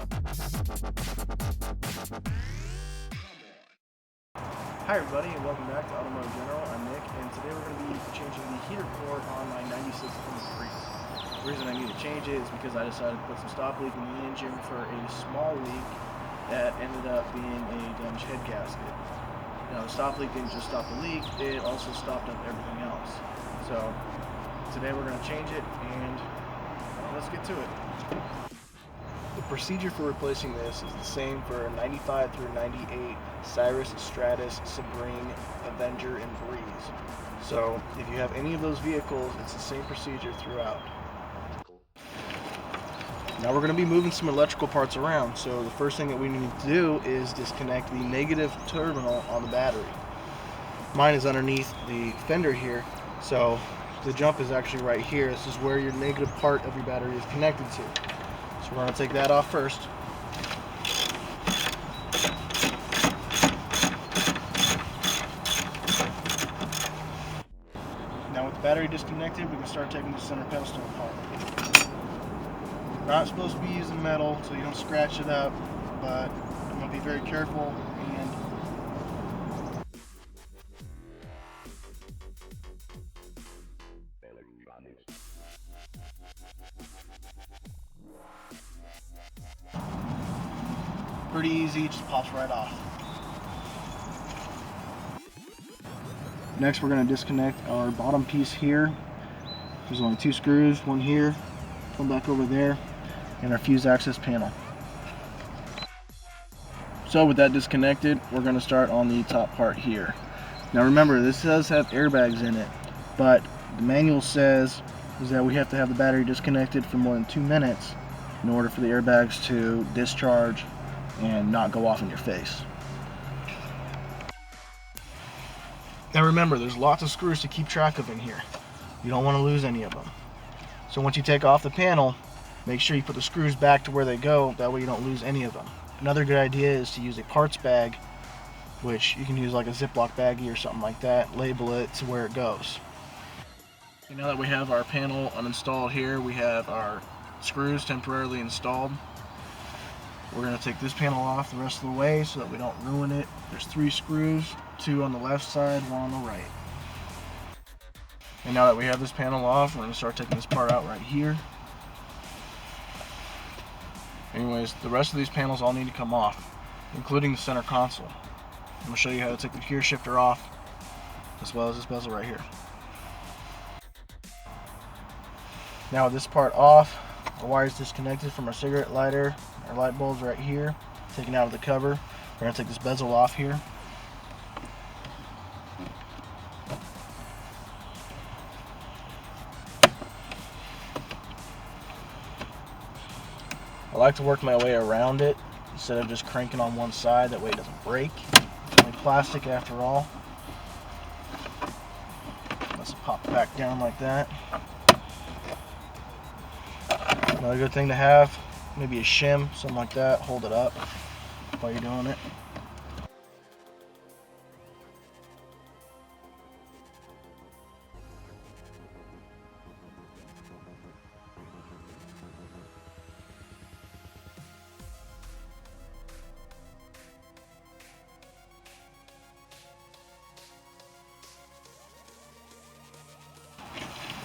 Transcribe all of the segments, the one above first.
Hi everybody and welcome back to Automotive General. I'm Nick and today we're going to be changing the heater core on my 96 Plymouth Breeze. The reason I need to change it is because I decided to put some stop leak in the engine for a small leak that ended up being a damaged head gasket. Now the stop leak didn't just stop the leak, it also stopped up everything else. So today we're going to change it and let's get to it. The procedure for replacing this is the same for 95 through 98 Cyrus, Stratus, Sabrine, Avenger, and Breeze. So if you have any of those vehicles, it's the same procedure throughout. Now we're going to be moving some electrical parts around, so the first thing that we need to do is disconnect the negative terminal on the battery. Mine is underneath the fender here, so the jump is actually right here. This is where your negative part of your battery is connected to. So we're going to take that off first. Now with the battery disconnected, we can start taking the center pedestal apart. We're not supposed to be using metal so you don't scratch it up, but I'm going to be very careful and pretty easy, just pops right off. Next we're going to disconnect our bottom piece here. There's only 2 screws, one here, one back over there, and our fuse access panel. So with that disconnected, we're going to start on the top part here. Now remember, this does have airbags in it, but the manual says is that we have to have the battery disconnected for more than 2 minutes in order for the airbags to discharge and not go off in your face. Now remember, there's lots of screws to keep track of in here. You don't want to lose any of them. So once you take off the panel, make sure you put the screws back to where they go, that way you don't lose any of them. Another good idea is to use a parts bag, which you can use like a Ziploc baggie or something like that, label it to where it goes. And now that we have our panel uninstalled here, we have our screws temporarily installed. We're going to take this panel off the rest of the way so that we don't ruin it. There's 3 screws, 2 on the left side, 1 on the right. And now that we have this panel off, we're going to start taking this part out right here. Anyways, the rest of these panels all need to come off, including the center console. I'm going to show you how to take the gear shifter off, as well as this bezel right here. Now with this part off, our wire is disconnected from our cigarette lighter. Our light bulb's right here, taken out of the cover. We're going to take this bezel off here. I like to work my way around it instead of just cranking on one side, that way it doesn't break. It's only plastic after all. Let's pop it back down like that. Another good thing to have, maybe a shim, something like that, hold it up while you're doing it.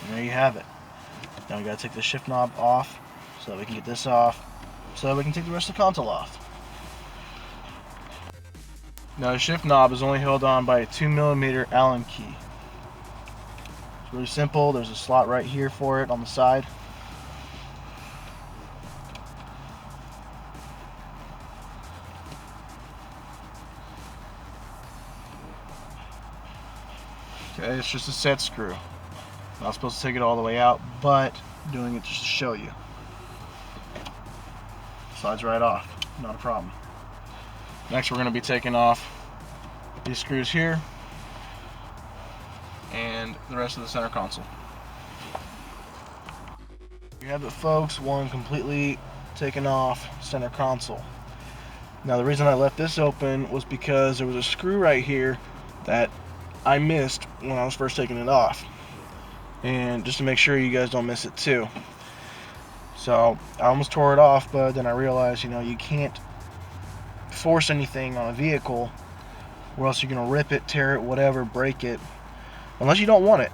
And there you have it. Now we gotta take the shift knob off so that we can get this off, so that we can take the rest of the console off. Now the shift knob is only held on by a 2mm Allen key. It's really simple. There's a slot right here for it on the side. Okay, it's just a set screw. Not supposed to take it all the way out, but doing it just to show you. Slides right off, not a problem. Next we're going to be taking off these screws here and the rest of the center console. You have it, folks, one completely taken off center console. Now the reason I left this open was because there was a screw right here that I missed when I was first taking it off, and just to make sure you guys don't miss it too. So I almost tore it off, but then I realized, you can't force anything on a vehicle, or else you're gonna rip it, tear it, whatever, break it, unless you don't want it.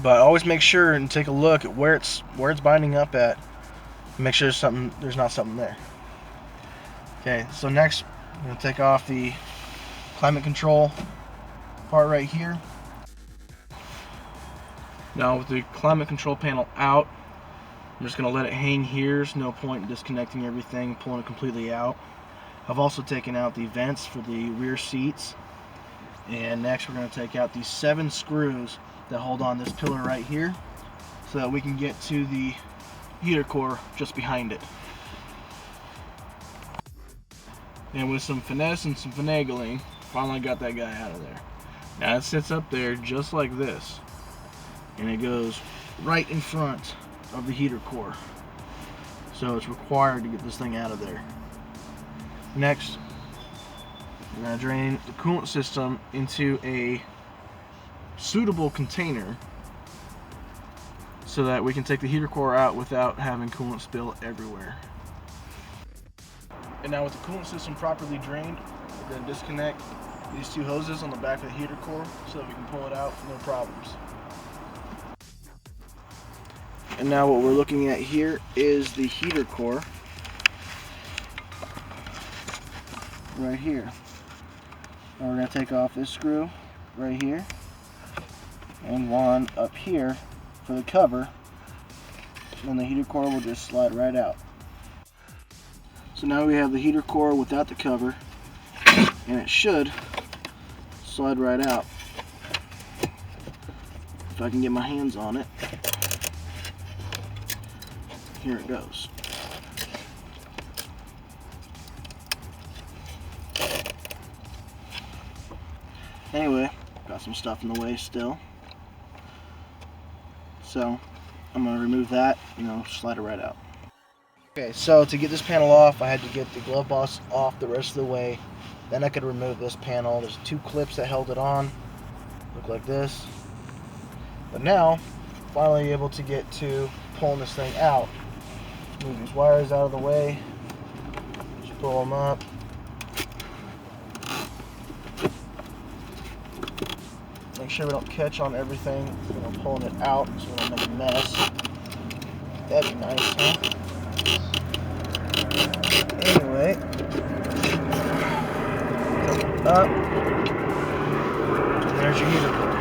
But always make sure and take a look at where it's binding up at. Make sure there's not something there. Okay, so next I'm gonna take off the climate control part right here. Now with the climate control panel out, I'm just going to let it hang here. There's no point in disconnecting everything, pulling it completely out. I've also taken out the vents for the rear seats. And next we're going to take out these 7 screws that hold on this pillar right here, so that we can get to the heater core just behind it. And with some finesse and some finagling, finally got that guy out of there. Now it sits up there just like this, and it goes right in front of the heater core, so it's required to get this thing out of there. Next, we're going to drain the coolant system into a suitable container so that we can take the heater core out without having coolant spill everywhere. And now with the coolant system properly drained, we're going to disconnect these 2 hoses on the back of the heater core so that we can pull it out with no problems. And now what we're looking at here is the heater core right here. And we're going to take off this screw right here and one up here for the cover, and the heater core will just slide right out. So now we have the heater core without the cover, and it should slide right out if I can get my hands on it. Here it goes. Anyway, got some stuff in the way still, so I'm going to remove that and slide it right out. Okay, so to get this panel off, I had to get the glove box off the rest of the way. Then I could remove this panel. There's 2 clips that held it on, look like this. But now, finally able to get to pulling this thing out. Move these wires out of the way, just pull them up. Make sure we don't catch on everything when we're pulling it out, so we don't make a mess. That'd be nice, huh? Anyway, up. And there's your heater core.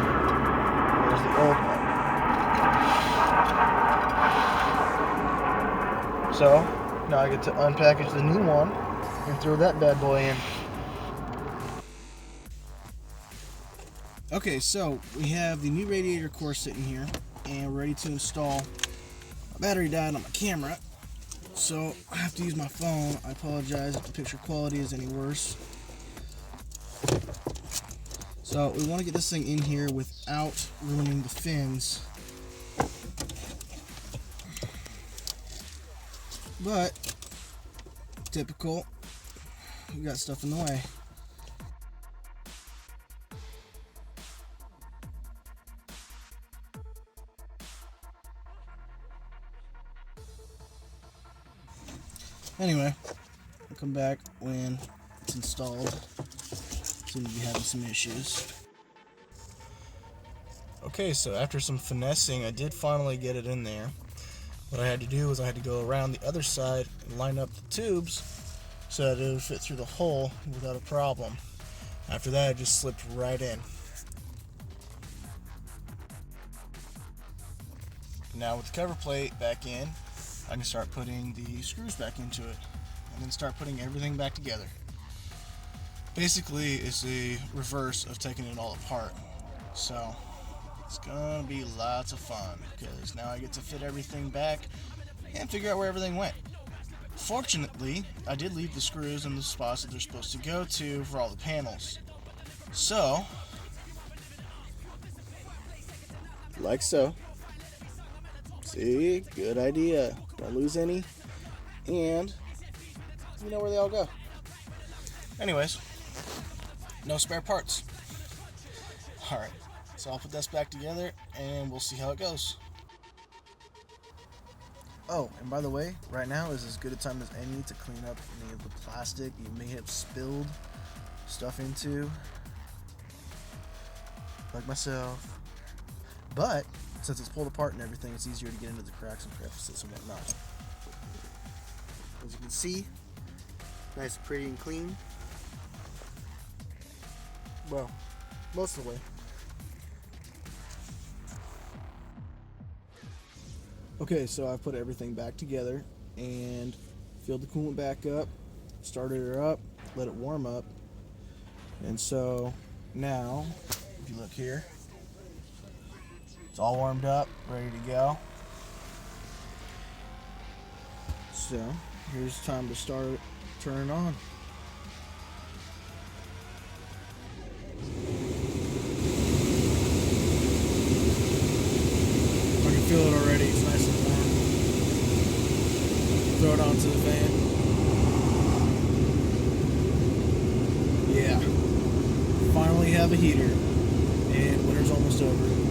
There's the old one. So now I get to unpackage the new one and throw that bad boy in. Okay, so we have the new radiator core sitting here, and we're ready to install. My battery died on my camera, so I have to use my phone. I apologize if the picture quality is any worse. So we want to get this thing in here without ruining the fins. But, typical, we got stuff in the way. Anyway, I'll come back when it's installed. Seem to be having some issues. Okay, so after some finessing, I did finally get it in there. What I had to do was I had to go around the other side and line up the tubes so that it would fit through the hole without a problem. After that, it just slipped right in. Now with the cover plate back in, I can start putting the screws back into it and then start putting everything back together. Basically, it's the reverse of taking it all apart. So it's gonna be lots of fun because now I get to fit everything back and figure out where everything went. Fortunately, I did leave the screws in the spots that they're supposed to go to for all the panels. So, like so. See, good idea. Don't lose any, and you know where they all go. Anyways, no spare parts. Alright, so I'll put this back together and we'll see how it goes. Oh, and by the way, right now is as good a time as any to clean up any of the plastic you may have spilled stuff into, like myself. But since it's pulled apart and everything, it's easier to get into the cracks and crevices and whatnot. As you can see, nice, pretty, and clean. Well, most of the way. Okay, so I've put everything back together and filled the coolant back up, started her up, let it warm up, and so now, if you look here, it's all warmed up, ready to go. So here's time to start turning on. I can feel it already, it's nice and warm. Throw it onto the fan. Yeah. Finally have a heater. And winter's almost over.